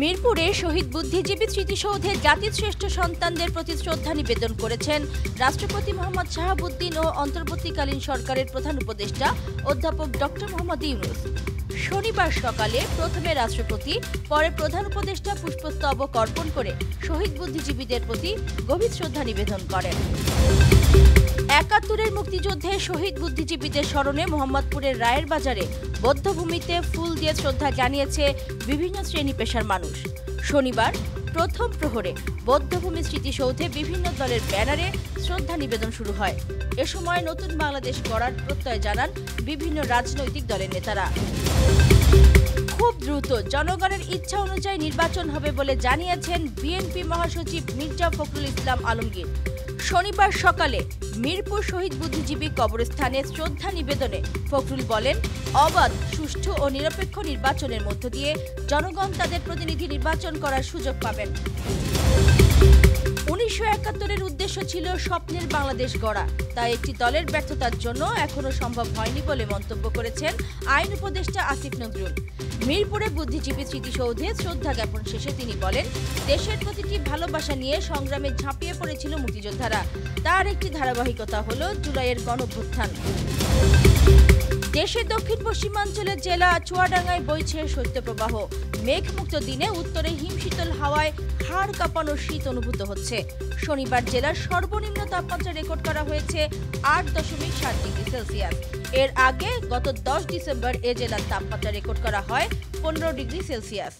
মিরপুরে শহীদ বুদ্ধিজীবী স্মৃতিসৌধে জাতির শ্রেষ্ঠ সন্তানদের প্রতি শ্রদ্ধা নিবেদন করেছেন রাষ্ট্রপতি মোহাম্মদ শাহাবুদ্দিন ও অন্তর্বর্তীকালীন সরকারের প্রধান উপদেষ্টা অধ্যাপক ডক্টর মোহাম্মদ ইউনূস। শনিবার সকালে প্রথমে রাষ্ট্রপতি, পরে প্রধান উপদেষ্টা পুষ্পস্তবক অর্পণ করে শহীদ বুদ্ধিজীবীদের প্রতি গভীর শ্রদ্ধা নিবেদন করেন। ৭১-এর মুক্তিযুদ্ধে শহীদ বুদ্ধিজীবীদের স্মরণে মোহাম্মদপুরের রায়ের বাজারে বধ্যভূমিতে ফুল দিয়ে শ্রদ্ধা জানিয়েছে বিভিন্ন শ্রেণী পেশার মানুষ। শনিবার প্রথম প্রহরে বধ্যভূমি স্মৃতিসৌধে বিভিন্ন দলের ব্যানারে শ্রদ্ধা নিবেদন শুরু হয়। এ সময় নতুন বাংলাদেশ গড়ার প্রত্যয় জানান বিভিন্ন রাজনৈতিক দলের নেতারা। খুব দ্রুত জনগণের ইচ্ছা অনুযায়ী নির্বাচন হবে বলে জানিয়েছেন বিএনপি মহাসচিব মির্জা ফখরুল ইসলাম আলমগীর। শনিবার সকালে মিরপুর শহীদ বুদ্ধিজীবী কবরস্থানে শ্রদ্ধা নিবেদনে ফখরুল বলেন, অবাধ, সুষ্ঠু ও নিরপেক্ষ নির্বাচনের মধ্য দিয়ে জনগণ তাদের প্রতিনিধি নির্বাচন করার সুযোগ পাবেন। ১৯৭১-এর উদ্দেশ্য ছিল স্বপ্নের বাংলাদেশ গড়া, তা একটি দলের ব্যর্থতার জন্য এখনো সম্ভব হয়নি বলে মন্তব্য করেছেন আইন উপদেষ্টা আসিফ নজরুল। মিরপুরে বুদ্ধিজীবী স্মৃতিসৌধে শ্রদ্ধা জ্ঞাপন শেষে তিনি বলেন, দেশের প্রতিটি ভালোবাসা নিয়ে সংগ্রামে ঝাঁপিয়ে পড়েছিল মুক্তিযোদ্ধারা। তার একটি ধারাবাহিকতা হল জুলাইয়ের গণঅভ্যুত্থান। দেশের দক্ষিণ পশ্চিমাঞ্চলের জেলা চুয়াডাঙ্গায় বইছে শৈত্যপ্রবাহ। মেঘমুক্ত দিনে উত্তরে হিমশীতল হাওয়ায় হাড় কাঁপানো শীত অনুভূত হচ্ছে। শনিবার জেলার সর্বনিম্ন তাপমাত্রা রেকর্ড করা হয়েছে ৮.৭ ডিগ্রি সেলসিয়াস। এর আগে গত ১০ ডিসেম্বর এ জেলার তাপমাত্রা রেকর্ড করা হয় ১৫ ডিগ্রি সেলসিয়াস।